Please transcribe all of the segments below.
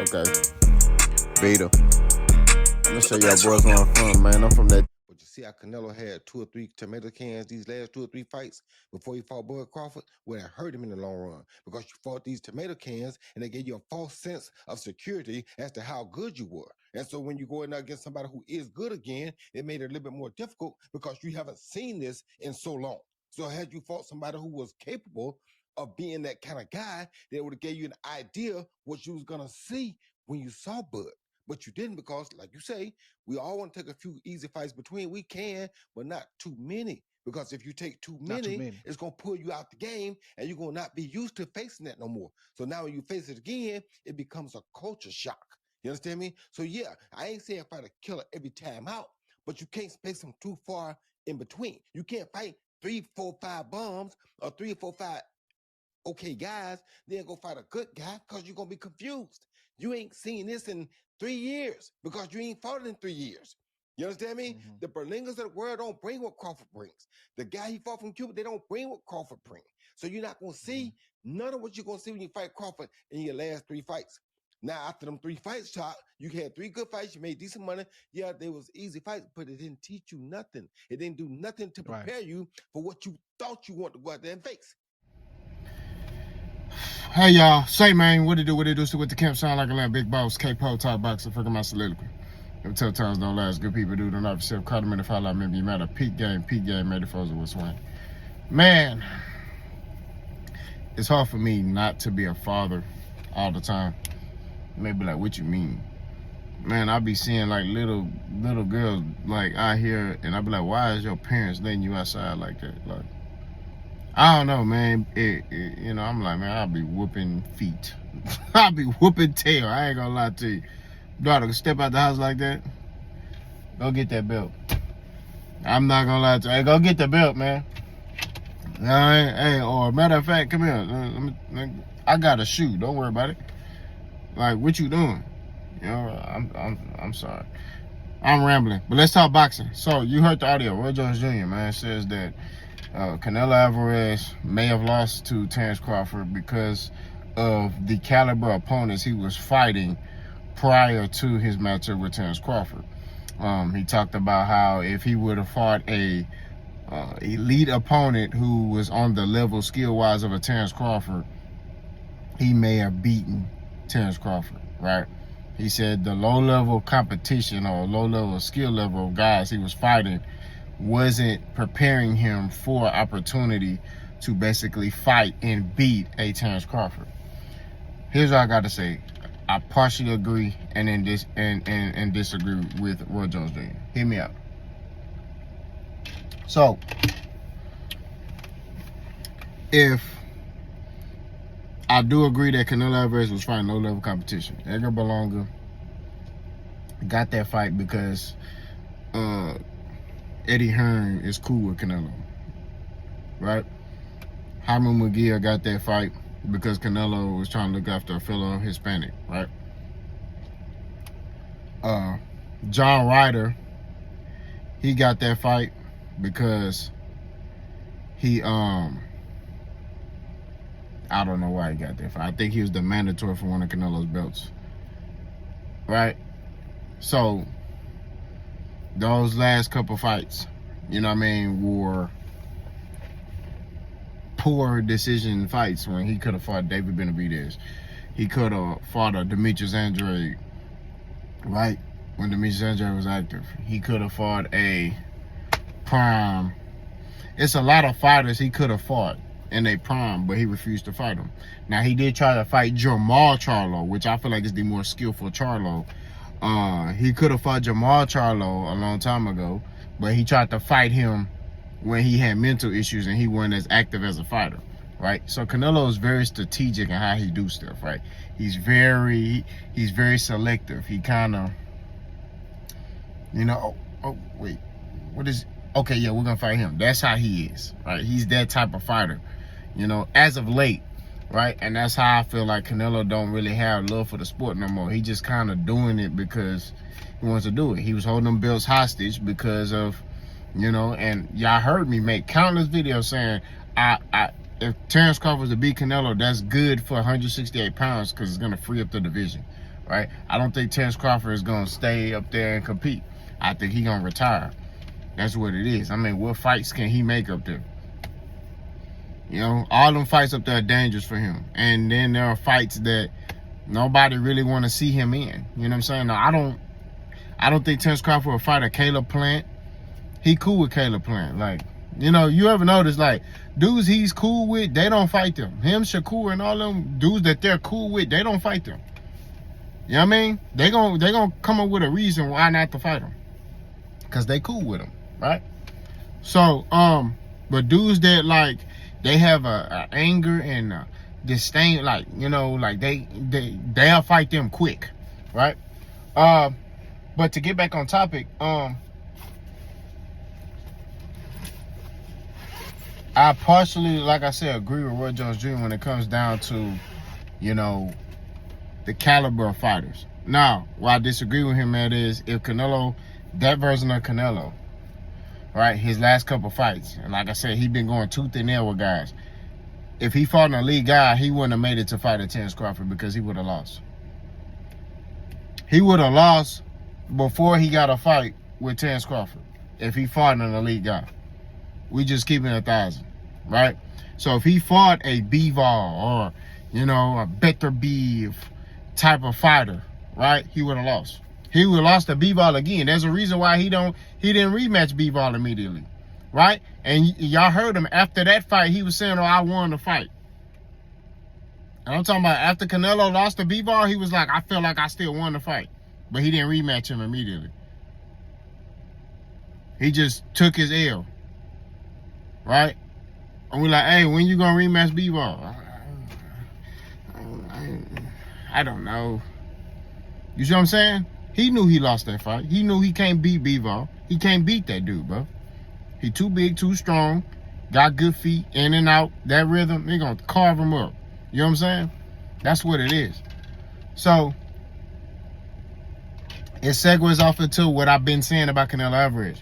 Okay. Beta. I'm gonna show y'all boys where I'm from, man. I'm from that. But you see how Canelo had 2 or 3 tomato cans these last 2 or 3 fights before he fought Bud Crawford? Well, that hurt him in the long run because you fought these tomato cans and they gave you a false sense of security as to how good you were. And so when you go in there against somebody who is good again, it made it a little bit more difficult because you haven't seen this in so long. So had you fought somebody who was capable of being that kind of guy, that would have gave you an idea what you was gonna see when you saw Bud. But you didn't because, like you say, we all want to take a few easy fights between. We can, but not too many. Because if you take too many, it's going to pull you out the game and you're going to not be used to facing that no more. So now when you face it again, it becomes a culture shock. You understand me? So yeah, I ain't saying fight a killer every time out, but you can't space them too far in between. You can't fight 3, 4, 5 bombs or 3 or 4, 5 okay guys, then go fight a good guy because you're going to be confused. You ain't seen this in 3 years because you ain't fought it in 3 years. You understand me? Mm-hmm. The Berlingers of the world don't bring what Crawford brings. The guy he fought from Cuba, they don't bring what Crawford brings. So you're not going to see none of what you're going to see when you fight Crawford in your last 3 fights. Now, after them 3 fights, Chuck, you had 3 good fights. You made decent money. Yeah, they was easy fights, but it didn't teach you nothing. It didn't do nothing to prepare you for what you thought you want to go out there and face. Hey y'all, say man, what it do, so what the camp sound like a little big boss, K-Po, top boxer, freaking my soliloquy. Them tough times don't last, good people do, don't have yourself, caught them in the fall out, maybe you matter, peak game, made the foes of what's winning. Man, it's hard for me not to be a father all the time. Maybe like, what you mean? Man, I be seeing like little girls like out here, and I be like, why is your parents letting you outside like that? Like, I don't know, man. You know, I'm like, man, I'll be whooping feet. I'll be whooping tail. I ain't gonna lie to you. Daughter, step out the house like that. Go get that belt. I'm not gonna lie to you. Hey, go get the belt, man. All right, hey, or matter of fact, come here. I got a shoe. Don't worry about it. Like, what you doing? You know, I'm sorry. I'm rambling, but let's talk boxing. So you heard the audio. Roy Jones Jr. man says that Canelo Álvarez may have lost to Terence Crawford because of the caliber opponents he was fighting prior to his matchup with Terence Crawford. He talked about how if he would have fought a elite opponent who was on the level skill-wise of a Terence Crawford, he may have beaten Terence Crawford, right? He said the low-level competition or low-level skill level of guys he was fighting wasn't preparing him for opportunity to basically fight and beat a Terence Crawford. Here's what I got to say. I partially agree and disagree with Roy Jones Jr. Hear me out. So, if I do agree that Canelo Álvarez was fighting low-level competition, Edgar Berlanga got that fight because Eddie Hearn is cool with Canelo, right? Jaime Munguia got that fight because Canelo was trying to look after a fellow Hispanic, right? John Ryder, he got that fight because he, I don't know why he got that fight. I think he was the mandatory for one of Canelo's belts, right? So, those last couple fights, you know what I mean, were poor decision fights when he could have fought David Benavidez. He could have fought a Demetrius Andrade, right? When Demetrius Andrade was active. He could have fought a prime. It's a lot of fighters he could have fought in a prime, but he refused to fight them. Now, he did try to fight Jamal Charlo, which I feel like is the more skillful Charlo. He could have fought Jamal Charlo a long time ago, but he tried to fight him when he had mental issues and he wasn't as active as a fighter, right? So Canelo is very strategic in how he do stuff, right? He's very selective. He kind of, you know, oh wait, what is? Okay, yeah, we're gonna fight him. That's how he is, right? He's that type of fighter, you know, as of late. Right, and that's how I feel like Canelo don't really have love for the sport no more. He just kind of doing it because he wants to do it. He was holding them belts hostage because of, you know, and y'all heard me make countless videos saying, if Terence Crawford was to beat Canelo, that's good for 168 pounds because it's going to free up the division, right? I don't think Terence Crawford is gonna stay up there and compete. I think he's gonna retire. That's what it is. I mean, what fights can he make up there? You know, all them fights up there are dangerous for him. And then there are fights that nobody really want to see him in. You know what I'm saying? Now, I don't think Terence Crawford will fight a Caleb Plant. He cool with Caleb Plant. Like, you know, you ever notice, like, dudes he's cool with, they don't fight them. Him, Shakur, and all them dudes that they're cool with, they don't fight them. You know what I mean? They gonna come up with a reason why not to fight them. Because they cool with them, right? So, but dudes that, like, they have a anger and a disdain, like, you know, like, they'll fight them quick, right? But to get back on topic, I partially, like I said, agree with Roy Jones Jr. when it comes down to, you know, the caliber of fighters. Now, what I disagree with him at is if Canelo, that version of Canelo, right, his last couple fights, and like I said, he been going tooth and nail with guys. If he fought an elite guy, he wouldn't have made it to fight at Terence Crawford because he would have lost. He would have lost before he got a fight with Terence Crawford if he fought an elite guy. We just keeping it 1,000, right? So if he fought a Bivol or, you know, a Better Beef type of fighter, right, he would have lost. He would have lost to Bivol again. There's a reason why he didn't rematch Bivol immediately, right? And y'all heard him after that fight. He was saying, "Oh, I won the fight." And I'm talking about after Canelo lost to Bivol, he was like, "I feel like I still won the fight," but he didn't rematch him immediately. He just took his L, right? And we're like, "Hey, when you gonna rematch Bivol?" I don't know. You see what I'm saying? He knew he lost that fight. He knew he can't beat Bivol. He can't beat that dude, bro. He too big, too strong, got good feet, in and out. That rhythm, they gonna carve him up. You know what I'm saying? That's what it is. So, it segues off into what I've been saying about Canelo Álvarez.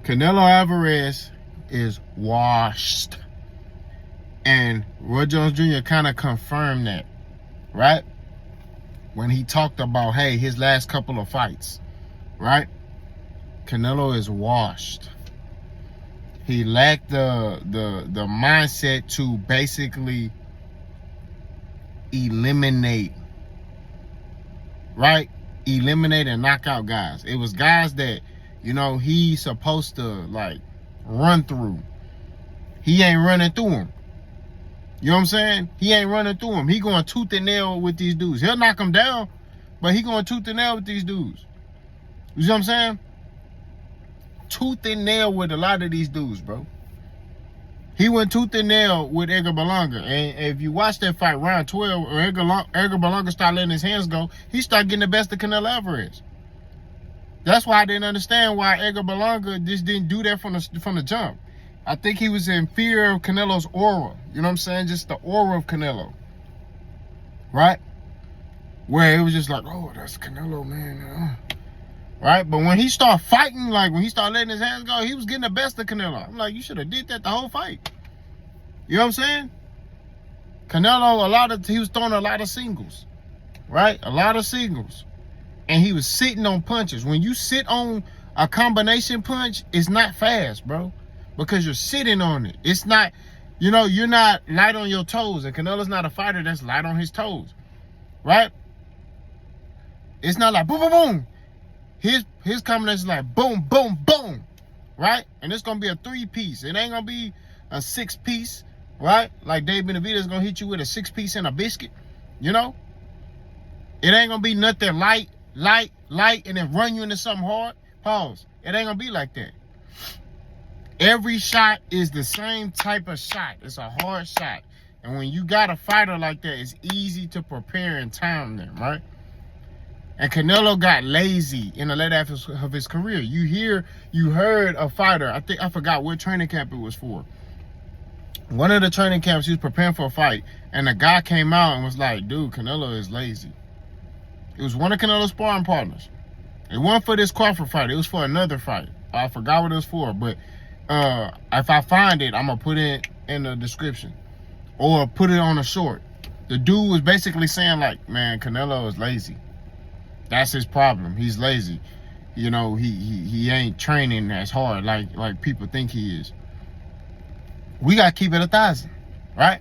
Canelo Álvarez is washed. And Roy Jones Jr. kind of confirmed that, right? When he talked about, hey, his last couple of fights, right? Canelo is washed. He lacked the mindset to basically eliminate, right? Eliminate and knock out guys. It was guys that, you know, he's supposed to, like, run through. He ain't running through them. You know what I'm saying? He ain't running through them. He going tooth and nail with these dudes. He'll knock them down, but he going tooth and nail with these dudes. You see what I'm saying? Tooth and nail with a lot of these dudes, bro. He went tooth and nail with Edgar Berlanga. And if you watch that fight, round 12, or Edgar Berlanga started letting his hands go, he started getting the best of Canelo Álvarez. That's why I didn't understand why Edgar Berlanga just didn't do that from the jump. I think he was in fear of Canelo's aura. You know what I'm saying? Just the aura of Canelo. Right? Where it was just like, oh, that's Canelo, man. Right? But when he started fighting, like when he started letting his hands go, he was getting the best of Canelo. I'm like, you should have did that the whole fight. You know what I'm saying? Canelo, he was throwing a lot of singles. Right? A lot of singles. And he was sitting on punches. When you sit on a combination punch, it's not fast, bro. Because you're sitting on it. It's not, you know, you're not light on your toes. And Canelo's not a fighter that's light on his toes. Right? It's not like boom, boom, boom. His combination is like boom, boom, boom. Right? And it's going to be a 3-piece. It ain't going to be a 6-piece. Right? Like Dave Benavidez going to hit you with a 6-piece and a biscuit. You know? It ain't going to be nothing light, and then run you into something hard. Pause. It ain't going to be like that. Every shot is the same type of shot. It's a hard shot. And when you got a fighter like that, it's easy to prepare and time them, right? And Canelo got lazy in the later half of his career. You heard a fighter, I forgot what training camp it was for. One of the training camps, he was preparing for a fight, and a guy came out and was like, dude, Canelo is lazy. It was one of Canelo's sparring partners. It wasn't for this Crawford fight. It was for another fight. I forgot what it was for, but if I find it, I'm going to put it in the description. Or put it on a short. The dude was basically saying like, man, Canelo is lazy. That's his problem. He's lazy. You know, he ain't training as hard like people think he is. We gotta keep it 1,000, right?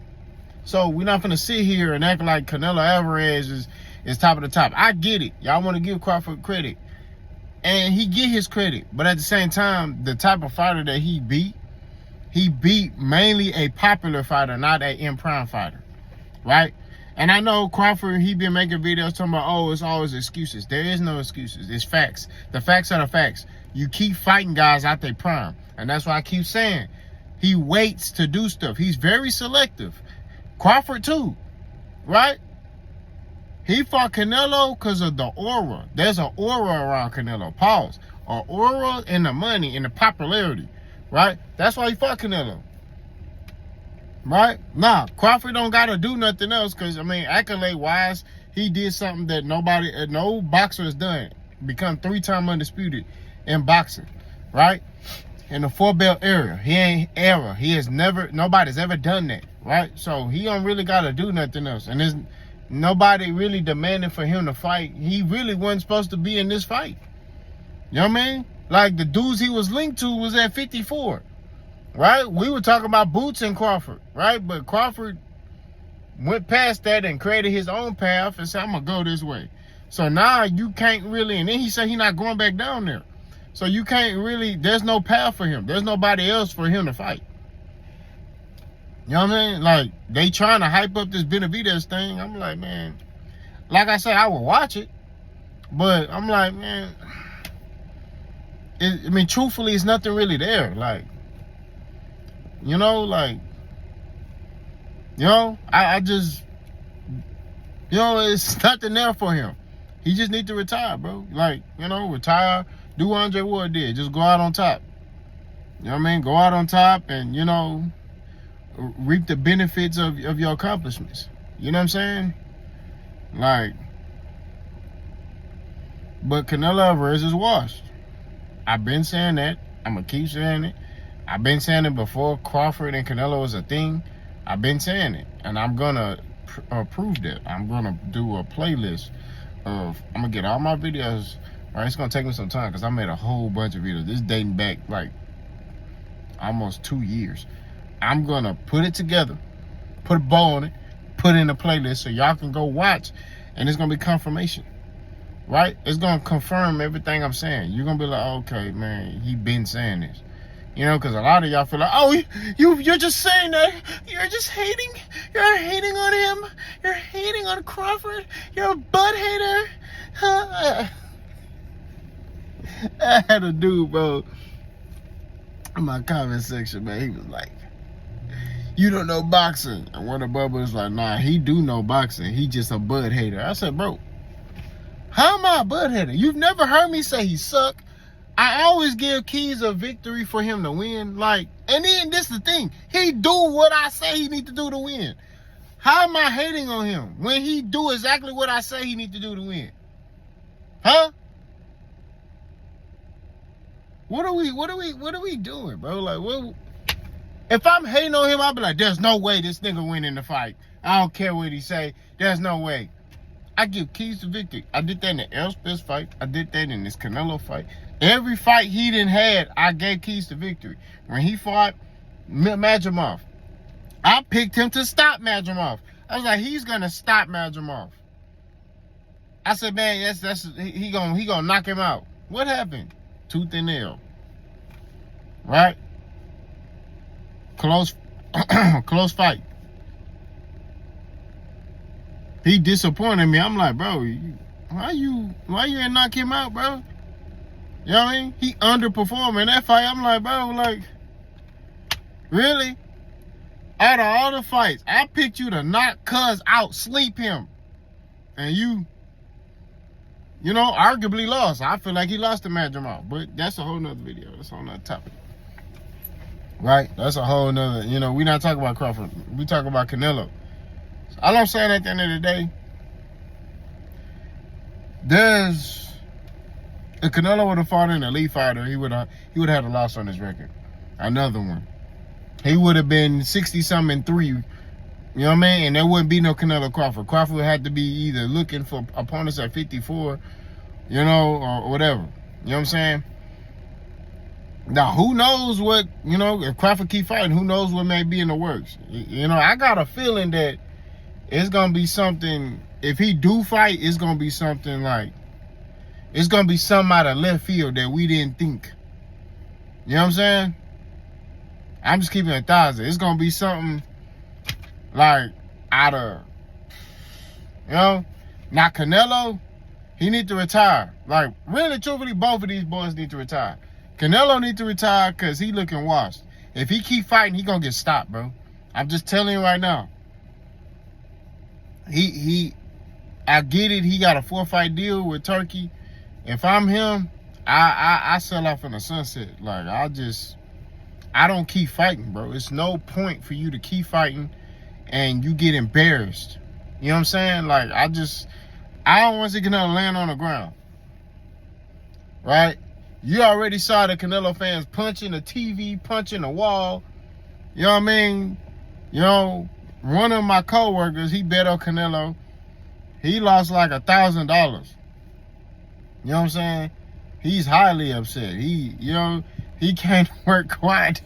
So we're not gonna sit here and act like Canelo Álvarez is top of the top. I get it. Y'all want to give Crawford credit, and he get his credit. But at the same time, the type of fighter that he beat mainly a popular fighter, not an in-prime fighter, right? And I know Crawford, he been making videos talking about, oh, it's always excuses. There is no excuses. It's facts. The facts are the facts. You keep fighting guys out their prime. And that's why I keep saying he waits to do stuff. He's very selective. Crawford too, right? He fought Canelo because of the aura. There's an aura around Canelo. Pause. An aura and the money and the popularity, right? That's why he fought Canelo. Right? Nah, Crawford don't gotta do nothing else because, I mean, accolade-wise, he did something that no boxer has done. Become 3-time undisputed in boxing, right? In the 4-belt era. He has never, nobody's ever done that, right? So he don't really gotta do nothing else. And there's nobody really demanding for him to fight. He really wasn't supposed to be in this fight. You know what I mean? Like, the dudes he was linked to was at 54. Right? We were talking about Boots and Crawford, right? But Crawford went past that and created his own path and said, I'm going to go this way. So now you can't really, and then he said he's not going back down there. So you can't really, there's no path for him. There's nobody else for him to fight. You know what I mean? Like, they trying to hype up this Benavidez thing. I'm like, man, like I said, I would watch it. But I'm like, man, I mean, truthfully, it's nothing really there. Like, you know, like, you know, I just, you know, it's nothing there for him. He just need to retire, bro. Like, you know, retire, do what Andre Ward did. Just go out on top. You know what I mean? Go out on top and, you know, reap the benefits of your accomplishments. You know what I'm saying? Like, but Canelo Álvarez is washed. I've been saying that. I'm going to keep saying it. I've been saying it before Crawford and Canelo was a thing. I've been saying it. And I'm going to prove that. I'm going to do a playlist of, I'm going to get all my videos. Right, it's going to take me some time because I made a whole bunch of videos. This is dating back like almost 2 years. I'm going to put it together, put a bow on it, put it in a playlist so y'all can go watch. And it's going to be confirmation. Right? It's going to confirm everything I'm saying. You're going to be like, okay, man, he been saying this. You know, because a lot of y'all feel like, oh, you're just saying that. You're just hating. You're hating on him. You're hating on Crawford. You're a butt hater. I had a dude, bro, in my comment section, man. He was like, you don't know boxing. And one of the Bubba was like, nah, he do know boxing. He just a butt hater. I said, bro, how am I a butt hater? You've never heard me say he suck. I always give keys of victory for him to win. Like, and then this is the thing. He do what I say he need to do to win. How am I hating on him when he do exactly what I say he need to do to win? Huh? What are we doing, bro? Like, what? If I'm hating on him, I'll be like, there's no way this nigga win in the fight. I don't care what he say. There's no way. I give keys to victory. I did that in the Elspeth fight. I did that in this Canelo fight. Every fight he done had, I gave keys to victory. When he fought Madrimov, I picked him to stop Madrimov. I was like, he's gonna stop Madrimov. I said, man, he gonna knock him out. What happened? Tooth and nail. Right? Close fight. He disappointed me. I'm like, bro, why you ain't knock him out, bro? You know what I mean? He underperformed in that fight. I'm like, bro, like, really? Out of all the fights, I picked you to knock Cuz out, sleep him. And you know, arguably lost. I feel like he lost the Madrimov, but that's a whole nother video. That's a whole nother topic. Right? That's a whole nother, you know, we're not talking about Crawford. We talking about Canelo. All I'm saying at the end of the day, if Canelo would have fought an elite fighter, he would have had a loss on his record. Another one. He would have been 60-something and 3 You know what I mean? And there wouldn't be no Canelo Crawford. Crawford would have to be either looking for opponents at 54, you know, or whatever. You know what I'm saying? Now, who knows what, you know, if Crawford keep fighting, who knows what may be in the works. You know, I got a feeling that it's going to be something, if he do fight, it's going to be something like, it's going to be something out of left field that we didn't think. You know what I'm saying? I'm just keeping it 1,000. It's going to be something like out of, you know? Now, Canelo, he need to retire. Like, really, truthfully, both of these boys need to retire. Canelo need to retire because he looking washed. If he keep fighting, he going to get stopped, bro. I'm just telling you right now. I get it. He got a 4-fight deal with Turkey. If I'm him, I sell off in the sunset. Like, I don't keep fighting, bro. It's no point for you to keep fighting and you get embarrassed. You know what I'm saying? Like, I don't want to see Canelo land on the ground. Right? You already saw the Canelo fans punching the TV, punching the wall. You know what I mean? You know, one of my coworkers, he bet on Canelo. He lost like $1,000. You know what I'm saying? He's highly upset. He can't work quiet.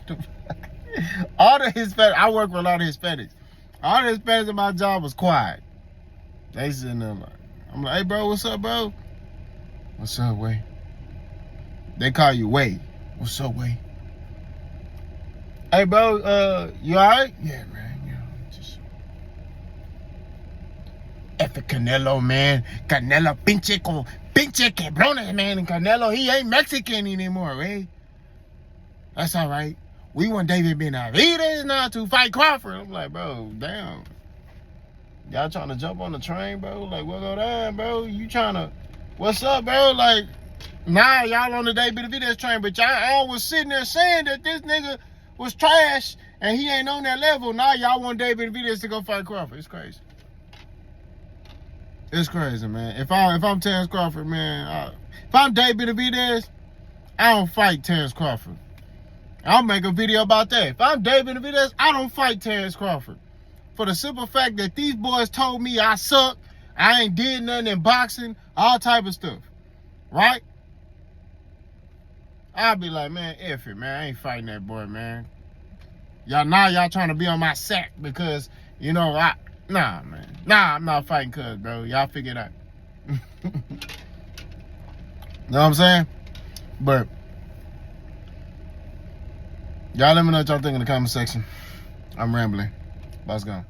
All the Hispanics, I work with a lot of Hispanics. All the Hispanics in my job was quiet. They sitting there like, I'm like, hey bro, what's up, bro? What's up, Way? They call you Way. What's up, Way? Hey bro, you alright? Yeah, man, you know, just F Canelo, man. Canelo pinche quebrones, man. And Canelo, he ain't Mexican anymore, right? That's all right. We want David Benavidez now to fight Crawford. I'm like, bro, damn. Y'all trying to jump on the train, bro? Like, what go down, bro? You trying to, what's up, bro? Like, nah, y'all on the David Benavidez train, but y'all all was sitting there saying that this nigga was trash and he ain't on that level. Now y'all want David Benavidez to go fight Crawford. It's crazy. It's crazy, man. If I'm Terrence Crawford, man, if I'm David Benavidez, I don't fight Terrence Crawford. I'll make a video about that. If I'm David Benavidez, I don't fight Terrence Crawford. For the simple fact that these boys told me I suck, I ain't did nothing in boxing, all type of stuff. Right? I'll be like, man, F it, man. I ain't fighting that boy, man. Y'all trying to be on my sack because, you know, nah, man. Nah, I'm not fighting cuz, bro. Y'all figure it out. Know what I'm saying? But y'all let me know what y'all think in the comment section. I'm rambling. Boss gone.